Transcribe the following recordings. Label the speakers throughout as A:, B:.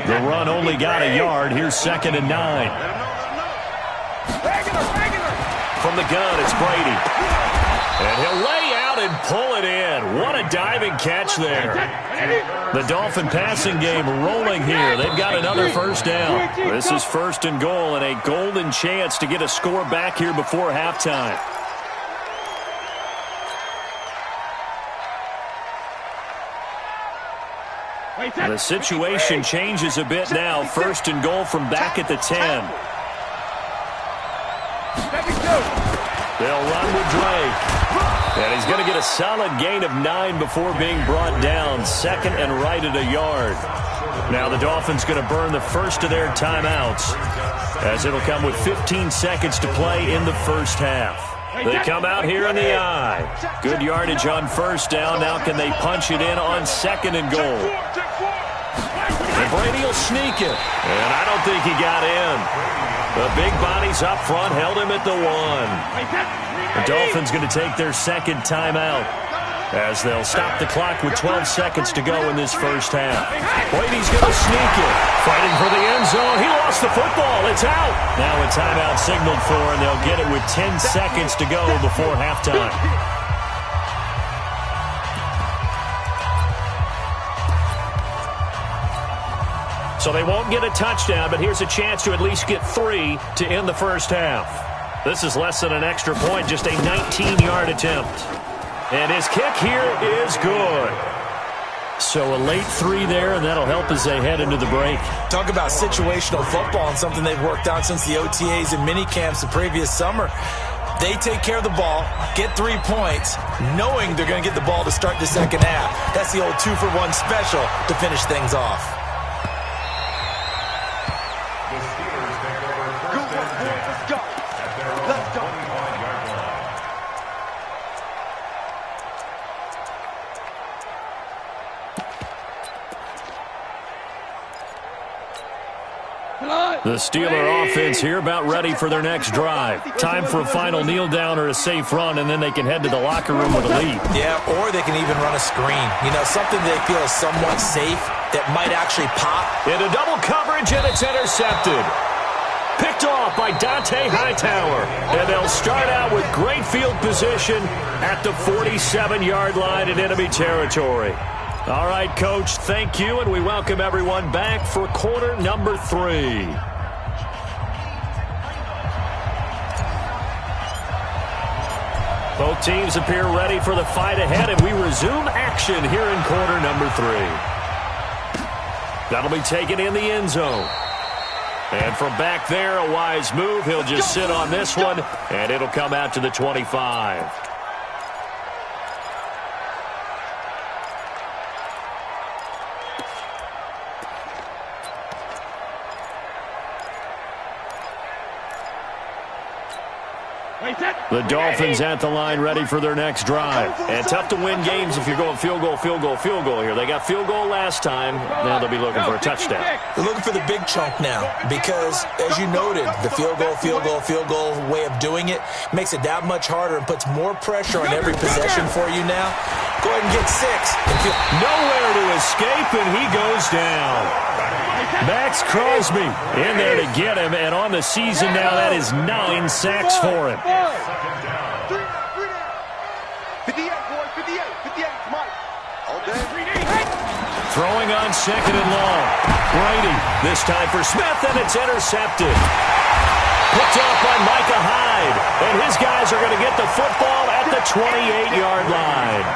A: The run only got a yard. Here's 2nd and 9. From the gun, it's Brady. And he'll lay out and pull it in. What a diving catch there. The Dolphin passing game rolling here. They've got another first down. This is 1st and goal and a golden chance to get a score back here before halftime. The situation changes a bit now. 1st and goal from back at the 10. They'll run with Drake. And he's going to get a solid gain of 9 before being brought down. 2nd and right at a yard. Now the Dolphins going to burn the first of their timeouts, as it'll come with 15 seconds to play in the first half. They come out here in the eye. Good yardage on 1st down. Now can they punch it in on 2nd and goal? And Brady will sneak it. And I don't think he got in. The big bodies up front held him at the 1. The Dolphins going to take their 2nd timeout, as they'll stop the clock with 12 seconds to go in this first half. Brady's going to sneak it. Fighting for the end zone. He lost the football. It's out. Now a timeout signaled for, and they'll get it with 10 seconds to go before halftime. So they won't get a touchdown, but here's a chance to at least get 3 to end the first half. This is less than an extra point, just a 19-yard attempt. And his kick here is good. So a late 3 there, and that'll help as they head into the break.
B: Talk about situational football and something they've worked on since the OTAs and mini camps the previous summer. They take care of the ball, get 3 points, knowing they're going to get the ball to start the second half. That's the old 2-for-1 special to finish things off.
A: The Steeler offense here about ready for their next drive. Time for a final kneel down or a safe run, and then they can head to the locker room with a lead.
B: Yeah, or they can even run a screen. You know, something they feel is somewhat safe that might actually pop.
A: Into double coverage, and it's intercepted. Picked off by Dante Hightower. And they'll start out with great field position at the 47-yard line in enemy territory. All right, Coach, thank you, and we welcome everyone back for quarter number 3. Both teams appear ready for the fight ahead, and we resume action here in quarter number 3. That'll be taken in the end zone. And from back there, a wise move. He'll just sit on this one, and it'll come out to the 25. The Dolphins at the line ready for their next drive. And tough to win games if you're going field goal, field goal, field goal here. They got field goal last time. Now they'll be looking for a touchdown.
B: They're looking for the big chunk now because, as you noted, the field goal way of doing it makes it that much harder and puts more pressure on every possession for you now. Go ahead and get 6.
A: Nowhere to escape, and he goes down. Max Crosby in there to get him, and on the season now, that is 9 sacks for him. Throwing on 2nd and long. Brady, this time for Smith, and it's intercepted. Picked off by Micah Hyde, and his guys are going to get the football at the 28-yard line.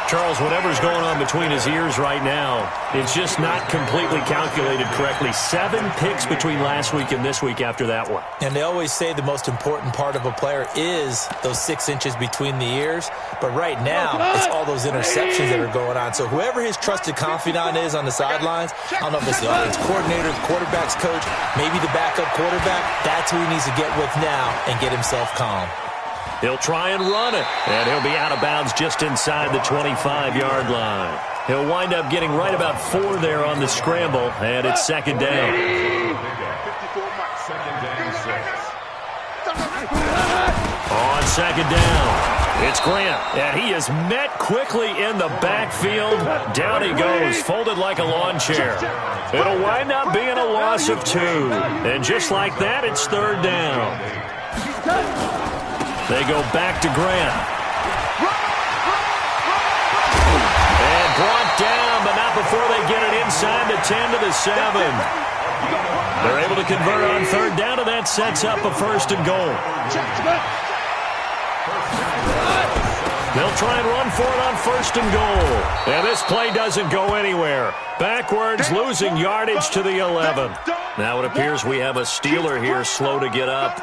A: Charles, whatever's going on between his ears right now, it's just not completely calculated correctly. 7 picks between last week and this week after that one.
B: And they always say the most important part of a player is those 6 inches between the ears. But right now, it's all those interceptions that are going on. So whoever his trusted confidant is on the sidelines, I don't know if it's the offense coordinator, the quarterback's coach, maybe the backup quarterback, that's who he needs to get with now and get himself calm.
A: He'll try and run it, and he'll be out of bounds just inside the 25-yard line. He'll wind up getting right about 4 there on the scramble, and it's 2nd down. On 2nd down, It's Grant, and he is met quickly in the backfield. Down he goes, folded like a lawn chair. It'll wind up being a loss of 2. And just like that, it's 3rd down. They go back to Grant. And brought down, but not before they get it inside the 10 to the 7. They're able to convert on 3rd down, and that sets up a 1st and goal. They'll try and run for it on 1st and goal. And this play doesn't go anywhere. Backwards, losing yardage to the 11. Now it appears we have a Steeler here slow to get up.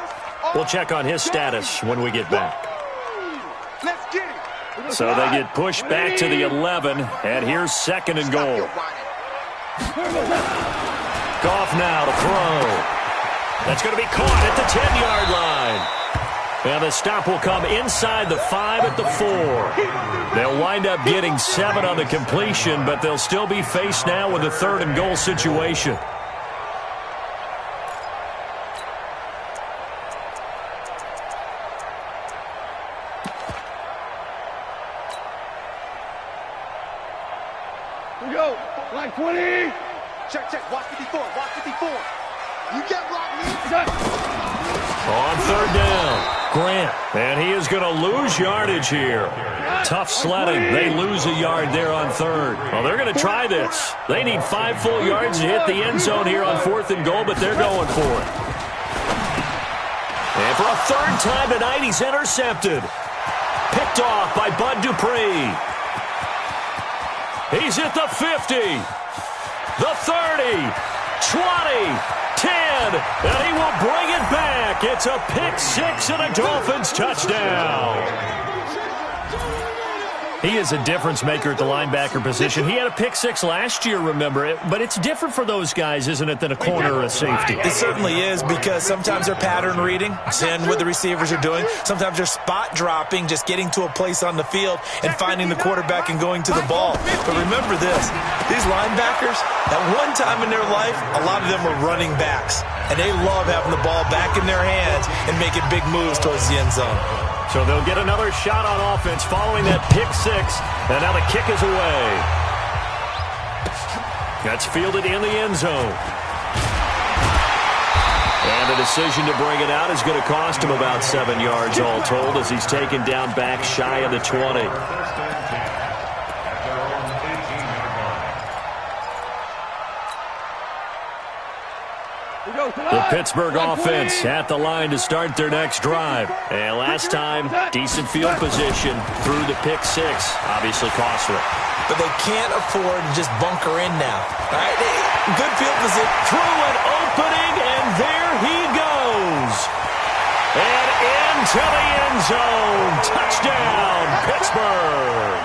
A: We'll check on his status when we get back. So they get pushed back to the 11, and here's 2nd and goal. Goff now to throw. That's going to be caught at the 10-yard line. And the stop will come inside the 5 at the 4. They'll wind up getting 7 on the completion, but they'll still be faced now with a 3rd and goal situation.
C: Here we go. Line 20. Check. Watch 54. Watch 54. You get blocked, me.
A: On 3rd down. Grant, and he is going to lose yardage here. Tough sledding. They lose a yard there on 3rd. Well, they're going to try this. They need 5 full yards to hit the end zone here on 4th and goal, but they're going for it. And for a 3rd time tonight, he's intercepted. Picked off by Bud Dupree. He's at the 50, the 30, 20, 10, and he will bring it back. It's a pick 6 and a Dolphins touchdown. He is a difference maker at the linebacker position. He had a pick 6 last year, remember it, but it's different for those guys, isn't it, than a corner or a safety?
B: It certainly is, because sometimes they're pattern reading, seeing what the receivers are doing. Sometimes they're spot dropping, just getting to a place on the field and finding the quarterback and going to the ball. But remember this, these linebackers, at one time in their life, a lot of them were running backs, and they love having the ball back in their hands and making big moves towards the end zone.
A: So they'll get another shot on offense following that pick 6, and now the kick is away. That's fielded in the end zone. And the decision to bring it out is going to cost him about 7 yards all told, as he's taken down back shy of the 20. The Pittsburgh offense at the line to start their next drive. And last time, decent field position through the pick 6. Obviously costly.
B: But they can't afford to just bunker in now. All right? Good field position.
A: Through an opening, and there he goes. And into the end zone. Touchdown, Pittsburgh.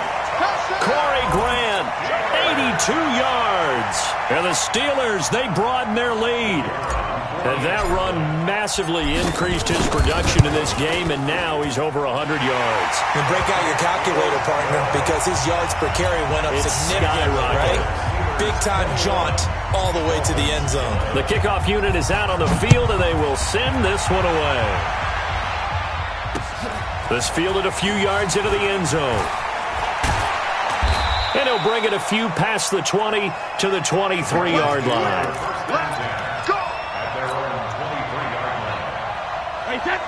A: Corey Grant, 82 yards. And the Steelers, they broaden their lead. And that run massively increased his production in this game, and now he's over 100 yards.
B: And break out your calculator, partner, because his yards per carry went up significantly, right? Big-time jaunt all the way to the end zone.
A: The kickoff unit is out on the field, and they will send this one away. This fielded a few yards into the end zone. And he'll bring it a few past the 20 to the 23-yard line.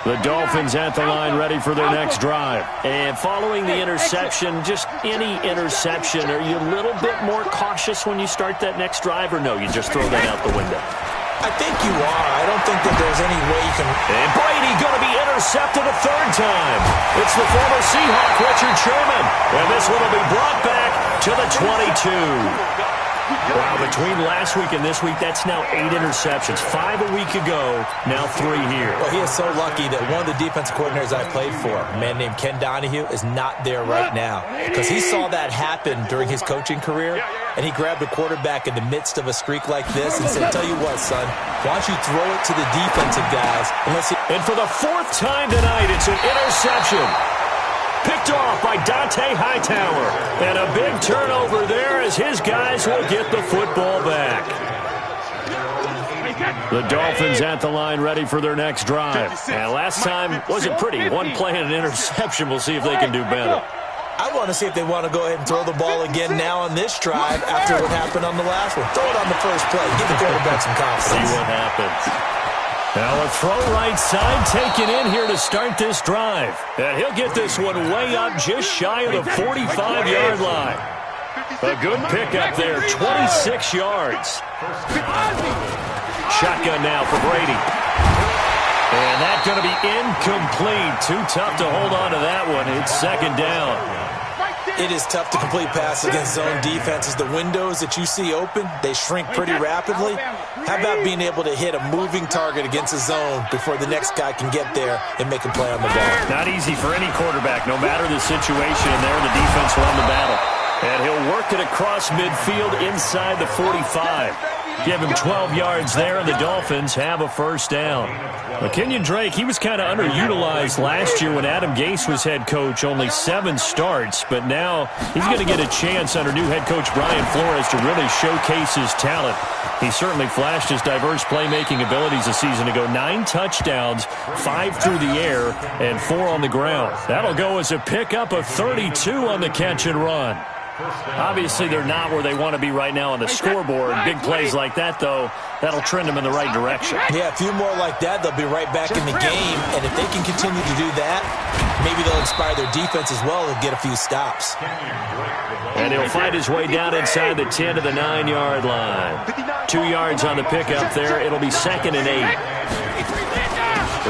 A: The Dolphins at the line ready for their next drive. And following the interception, just any interception, are you a little bit more cautious when you start that next drive, or no, you just throw that out the window?
B: I think you are. I don't think that there's any way you can...
A: And Brady going to be intercepted a 3rd time. It's the former Seahawk, Richard Sherman. And this one will be brought back to the 22. Wow, between last week and this week, that's now 8 interceptions. 5 a week ago, now 3 here.
B: Well, he is so lucky that one of the defense coordinators I played for, a man named Ken Donahue, is not there right now. Because he saw that happen during his coaching career, and he grabbed a quarterback in the midst of a streak like this and said, tell you what, son, why don't you throw it to the defensive guys?
A: And for the 4th time tonight, it's an interception. Picked off by Dante Hightower. And a big turnover there as his guys will get the football back. The Dolphins at the line ready for their next drive. And last time wasn't pretty. One play and an interception. We'll see if they can do better.
B: I want to see if they want to go ahead and throw the ball again now on this drive after what happened on the last one. Throw it on the first play. Give the quarterback some confidence.
A: See what happens. Now a throw right side taken in here to start this drive. And he'll get this one way up just shy of the 45-yard line. A good pickup there, 26 yards. Shotgun now for Brady. And that's going to be incomplete. Too tough to hold on to that one. It's second down.
B: It is tough to complete passes against zone defenses. The windows that you see open, they shrink pretty rapidly. How about being able to hit a moving target against a zone before the next guy can get there and make a play on the ball?
A: Not easy for any quarterback, no matter the situation. And there, the defense won the battle. And he'll work it across midfield inside the 45. Give him 12 yards there, and the Dolphins have a first down. Kenyon Drake, he was kind of underutilized last year when Adam Gase was head coach, only 7 starts. But now he's going to get a chance under new head coach Brian Flores to really showcase his talent. He certainly flashed his diverse playmaking abilities a season ago. 9 touchdowns, 5 through the air, and 4 on the ground. That'll go as a pickup of 32 on the catch and run. Obviously, they're not where they want to be right now on the scoreboard. Big plays like that, though, that'll trend them in the right direction.
B: Yeah, a few more like that, they'll be right back in the game. And if they can continue to do that, maybe they'll inspire their defense as well and get a few stops.
A: And he'll fight his way down inside the 10 to the 9-yard line. 2 yards on the pickup there. It'll be second and 8.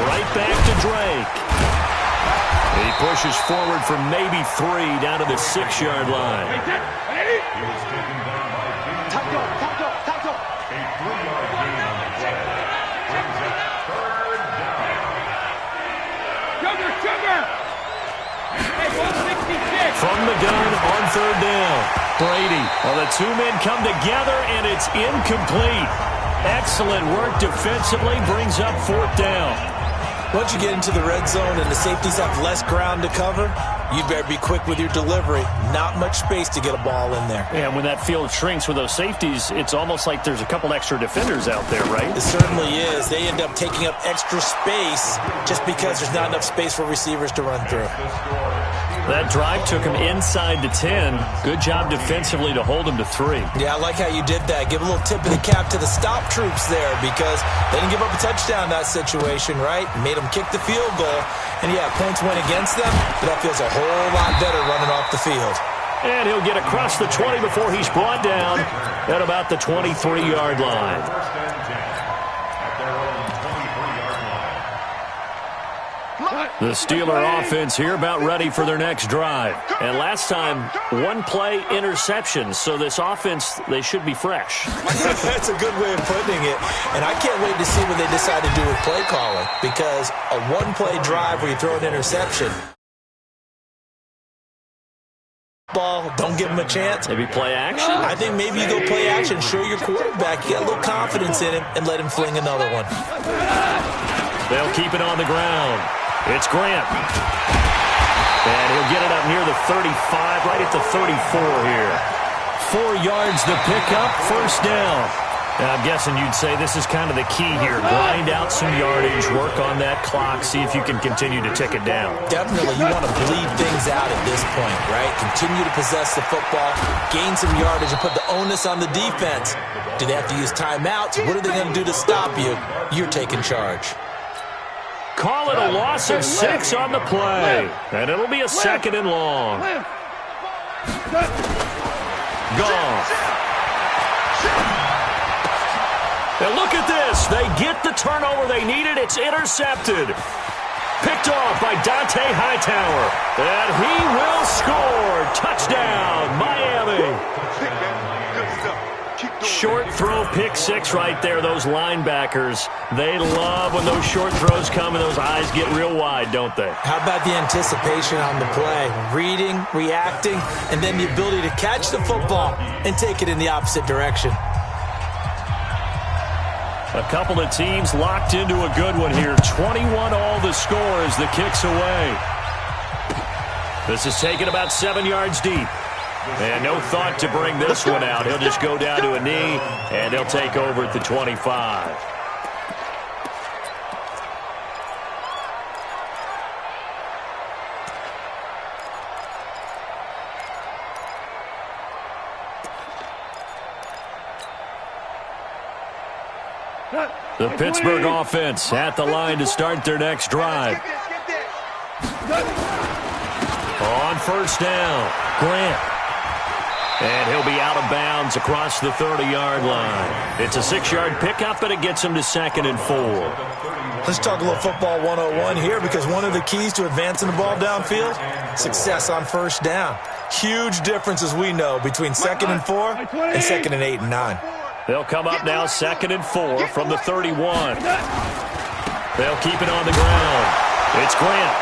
A: Right back to Drake. He pushes forward for maybe 3 down to the 6-yard line. From the gun on third down. Brady. Well, the 2 men come together, and it's incomplete. Excellent work defensively. Brings up fourth down.
B: Once you get into the red zone and the safeties have less ground to cover, you better be quick with your delivery. Not much space to get a ball in there.
A: Yeah, when that field shrinks with those safeties, it's almost like there's a couple extra defenders out there, right?
B: It certainly is. They end up taking up extra space just because there's not enough space for receivers to run through.
A: That drive took him inside the 10. Good job defensively to hold him to 3.
B: Yeah, I like how you did that. Give a little tip of the cap to the stop troops there because they didn't give up a touchdown in that situation, right? Made them kick the field goal. And, yeah, points went against them, but that feels a whole lot better running off the field.
A: And he'll get across the 20 before he's brought down at about the 23-yard line. The Steeler offense here about ready for their next drive. And last time, 1 play interception. So this offense, they should be fresh.
B: That's a good way of putting it. And I can't wait to see what they decide to do with play calling. Because a 1-play drive where you throw an interception, ball, don't give him a chance.
A: Maybe play action?
B: I think maybe you go play action, show your quarterback, you got a little confidence in him, and let him fling another one.
A: They'll keep it on the ground. It's Grant. And he'll get it up near the 35, right at the 34 here. 4 yards the pickup, first down. Now, I'm guessing you'd say this is kind of the key here. Grind out some yardage, work on that clock, see if you can continue to tick it down.
B: Definitely, you want to bleed things out at this point, right? Continue to possess the football, gain some yardage, and put the onus on the defense. Do they have to use timeouts? What are they going to do to stop you? You're taking charge.
A: Call it a loss of 6 on the play. And it'll be a second and long. Goff. And look at this. They get the turnover they needed. It's intercepted. Picked off by Dante Hightower. And he will score. Touchdown, Miami. Short throw, pick 6 right there. Those linebackers, they love when those short throws come and those eyes get real wide, don't they?
B: How about the anticipation on the play? Reading, reacting, and then the ability to catch the football and take it in the opposite direction.
A: A couple of teams locked into a good one here. 21 all the score as the kick's away. This is taken about 7 yards deep. And no thought to bring this one out. He'll just go down to a knee, and they'll take over at the 25. The Pittsburgh offense at the line to start their next drive. On first down, Grant. And he'll be out of bounds across the 30-yard line. It's a 6-yard pickup, and it gets him to 2nd and 4.
B: Let's talk a little football 101 here, because one of the keys to advancing the ball downfield, success on first down. Huge difference, as we know, between 2nd and 4 and 2nd and 8 and 9.
A: They'll come up now 2nd and 4 from the 31. They'll keep it on the ground. It's Grant.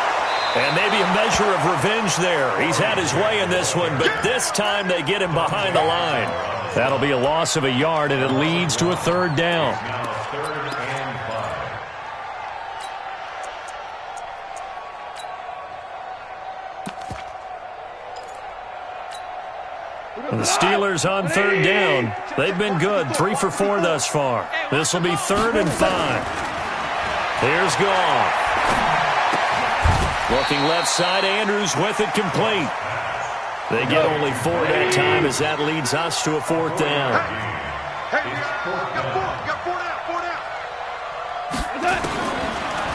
A: And maybe a measure of revenge there. He's had his way in this one, but this time they get him behind the line. That'll be a loss of a yard, and it leads to a 3rd down. The Steelers on 3rd down. They've been good, 3 for 4 thus far. This will be 3rd and 5. Here's Goff. Looking left side, Andrews with it complete. They get only 4 that time as that leads us to a 4th down.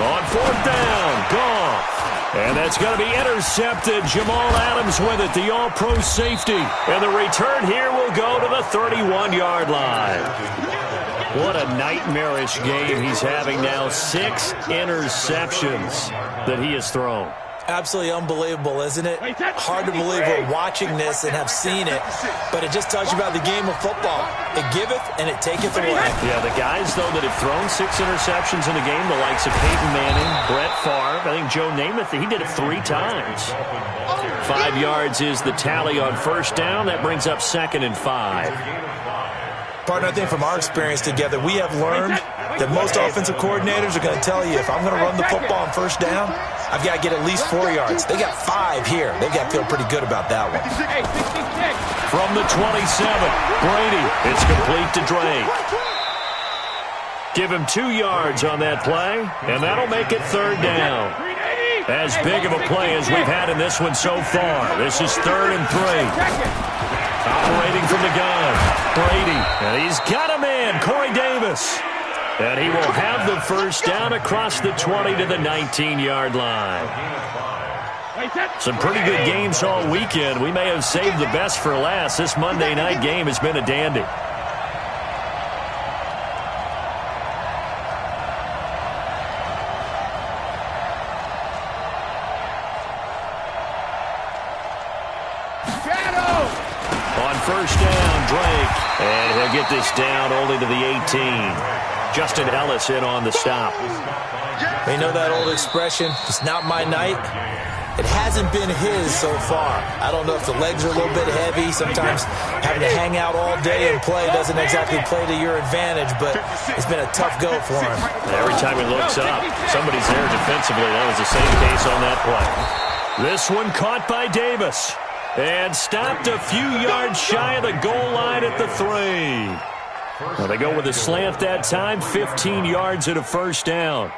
A: On 4th down, Goff. And that's going to be intercepted. Jamal Adams with it, the all-pro safety. And the return here will go to the 31-yard line. What a nightmarish game he's having now. 6 interceptions that he has thrown.
B: Absolutely unbelievable, isn't it? Hard to believe we're watching this and have seen it, but it just tells you about the game of football. It giveth and it taketh away.
A: Yeah, the guys, though, that have thrown 6 interceptions in a game, the likes of Peyton Manning, Brett Favre, I think Joe Namath, he did it 3 times. 5 yards is the tally on first down. That brings up 2nd and 5.
B: Partner, I think from our experience together, we have learned that most offensive coordinators are going to tell you, if I'm going to run the football on first down, I've got to get at least 4 yards. They got 5 here. They've got to feel pretty good about that one.
A: From the 27, Brady. It's complete to Drake. Give him 2 yards on that play, and that'll make it 3rd down. As big of a play as we've had in this one so far. This is 3rd and 3. Operating from the gun, Brady, and he's got a man, Corey Davis. And he will have the first down across the 20 to the 19-yard line. Some pretty good games all weekend. We may have saved the best for last. This Monday night game has been a dandy. First down, Drake. And he'll get this down only to the 18. Justin Ellis in on the stop.
B: They know that old expression, it's not my night. It hasn't been his so far. I don't know if the legs are a little bit heavy. Sometimes having to hang out all day and play doesn't exactly play to your advantage, but it's been a tough go for him.
A: Every time he looks up, somebody's there defensively. That was the same case on that play. This one caught by Davis. And stopped a few yards shy of the goal line at the 3. Well, they go with a slant that time, 15 yards at a first down.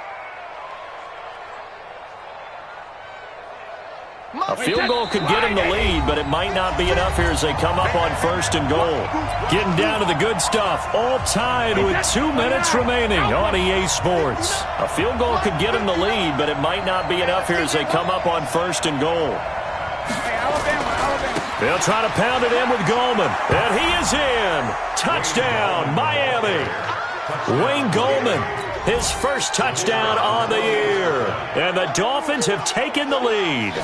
A: A field goal could get him the lead, but it might not be enough here as they come up on 1st and goal. Getting down to the good stuff, all tied with 2 minutes remaining on EA Sports. A field goal could get him the lead, but it might not be enough here as they come up on 1st and goal. They'll try to pound it in with Goldman. And he is in. Touchdown, Miami. Wayne Goldman, his first touchdown on the year. And the Dolphins have taken the lead.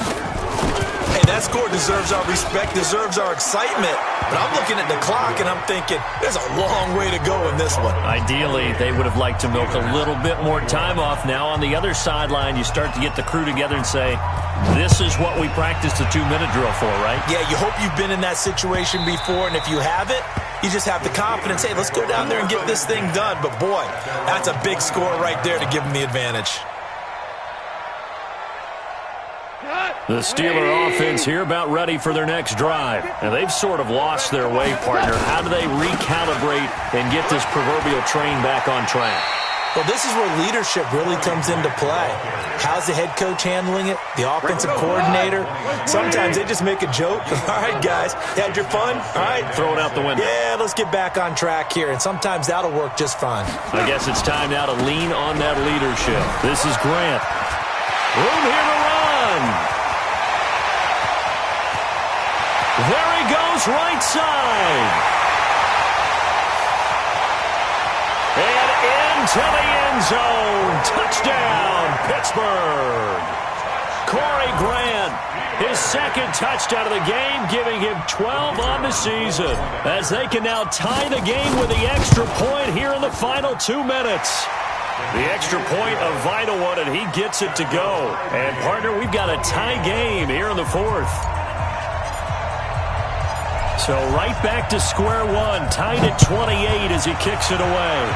B: Hey, that score deserves our respect, deserves our excitement. But I'm looking at the clock, and I'm thinking, there's a long way to go in this one.
A: Ideally, they would have liked to milk a little bit more time off. Now, on the other sideline, you start to get the crew together and say, this is what we practiced the 2-minute drill for, right?
B: Yeah, you hope you've been in that situation before, and if you haven't, you just have the confidence, hey, let's go down there and get this thing done. But, boy, that's a big score right there to give them the advantage.
A: The Steeler offense here about ready for their next drive. And they've sort of lost their way, partner. How do they recalibrate and get this proverbial train back on track?
B: Well, this is where leadership really comes into play. How's the head coach handling it? The offensive coordinator? Sometimes they just make a joke. All right, guys, had your fun? All right.
A: Throw it out the window.
B: Yeah, let's get back on track here. And sometimes that'll work just fine.
A: I guess it's time now to lean on that leadership. This is Grant. Room here to run. There he goes, right side. And into the end zone. Touchdown, Pittsburgh. Corey Grant, his second touchdown of the game, giving him 12 on the season, as they can now tie the game with the extra point here in the final 2 minutes. The extra point, a vital one, and he gets it to go. And, partner, we've got a tie game here in the fourth. So right back to square one, tied at 28 as he kicks it away.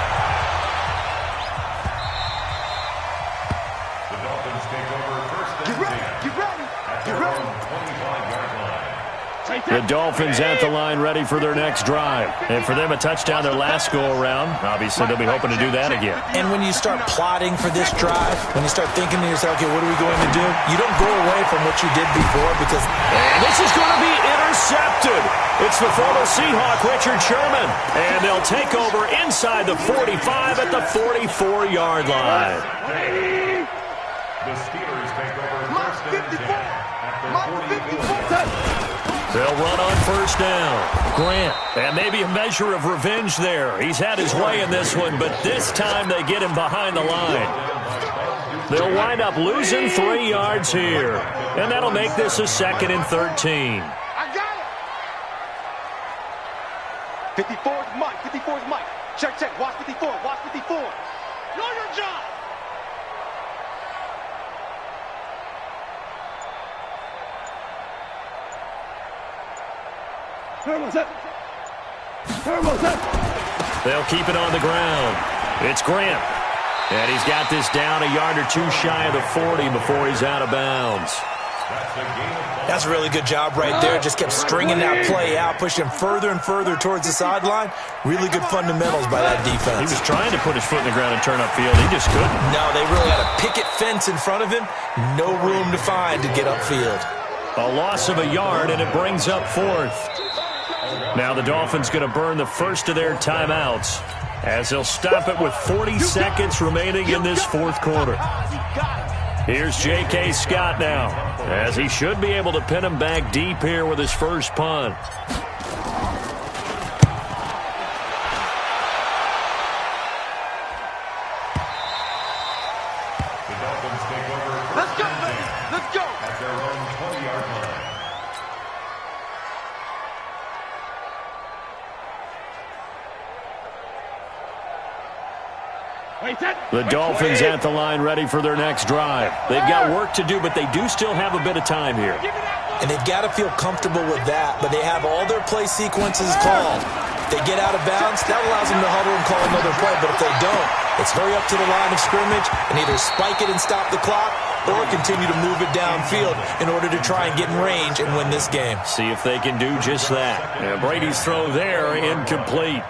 D: The Dolphins take over first and 10.
C: Get ready.
D: At their own 25-yard line.
A: The Dolphins at the line ready for their next drive. And for them, a touchdown their last go-around. Obviously, they'll be hoping to do that again.
B: And when you start plotting for this drive, when you start thinking to yourself, okay, what are we going to do? You don't go away from what you did before because...
A: And this is going to be intercepted. It's the former Seahawk, Richard Sherman. And they'll take over inside the 45 at the 44-yard line.
D: The Steelers take over first and 10. At their 44.
A: They'll run on first down. Grant, and maybe a measure of revenge there. He's had his way in this one, but this time they get him behind the line. They'll wind up losing 3 yards here, and that'll make this a 2nd and 13.
C: I got it. 54 is Mike. 54 is Mike. Check, check. Watch 54. Watch 54. Know your job.
A: They'll keep it on the ground. It's Grant. And he's got this down a yard or two shy of the 40 before he's out of bounds.
B: That's a really good job right there. Just kept stringing that play out, pushing further and further towards the sideline. Really good fundamentals by that defense.
A: He was trying to put his foot in the ground and turn upfield. He just couldn't.
B: No, they really had a picket fence in front of him. No room to find to get upfield.
A: A loss of a yard, and it brings up 4th. Now the Dolphins going to burn the first of their timeouts as they'll stop it with 40 seconds remaining in this 4th quarter. Here's J.K. Scott now, as he should be able to pin him back deep here with his first punt.
D: The Dolphins take over first and 10.
C: Let's go.
D: At their own 20-yard line.
A: The Dolphins at the line ready for their next drive. They've got work to do, but they do still have a bit of time here.
B: And they've got to feel comfortable with that, but they have all their play sequences called. If they get out of bounds, that allows them to huddle and call another play, but if they don't, it's hurry up to the line of scrimmage and either spike it and stop the clock or continue to move it downfield in order to try and get in range and win this game.
A: See if they can do just that. And Brady's throw there, incomplete.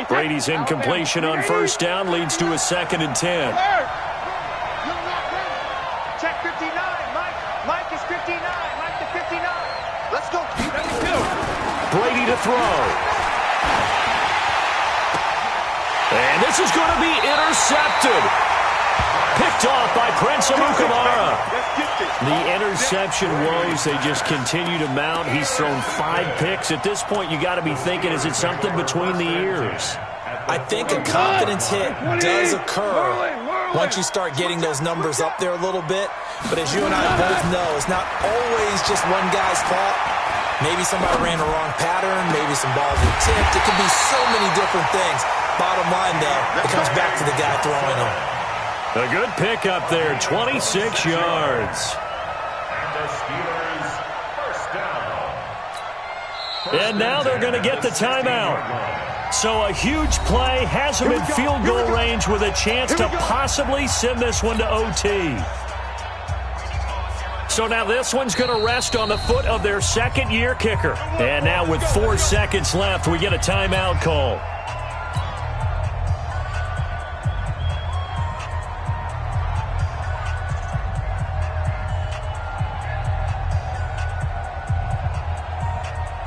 A: Brady's incompletion on first down leads to a 2nd and 10.
C: Check 59. Mike is 59. Mike to 59. Let's go.
A: Brady to throw. And this is going to be intercepted. Picked off by Prince Amukamara. The interception woes, they just continue to mount. He's thrown 5 picks. At this point, you got to be thinking, is it something between the ears?
B: I think a confidence hit does occur once you start getting those numbers up there a little bit. But as you and I both know, it's not always just one guy's fault. Maybe somebody ran the wrong pattern. Maybe some balls were tipped. It could be so many different things. Bottom line, though, it comes back to the guy throwing them.
A: A good pick up there, 26 yards.
D: And the Steelers first down.
A: And now they're going to get the timeout. So a huge play has them in field goal range with a chance to possibly send this one to OT. So now this one's going to rest on the foot of their second-year kicker. And now with 4 seconds left, we get a timeout call.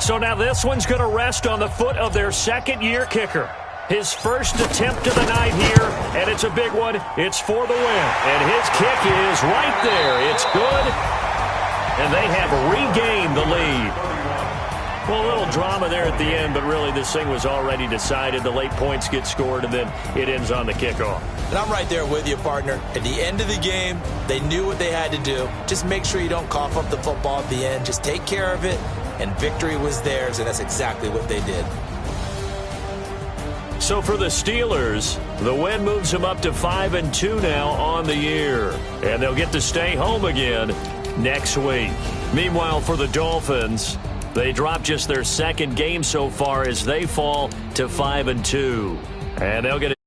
A: So now this one's going to rest on the foot of their second-year kicker. His first attempt of the night here, and it's a big one. It's for the win. And his kick is right there. It's good, and they have regained the lead. Well, a little drama there at the end, but really this thing was already decided. The late points get scored, and then it ends on the kickoff.
B: And I'm right there with you, partner. At the end of the game, they knew what they had to do. Just make sure you don't cough up the football at the end. Just take care of it, and victory was theirs, and that's exactly what they did.
A: So for the Steelers, the win moves them up to 5-2 now on the year. And they'll get to stay home again next week. Meanwhile, for the Dolphins, they drop just their second game so far as they fall to 5-2. And they'll get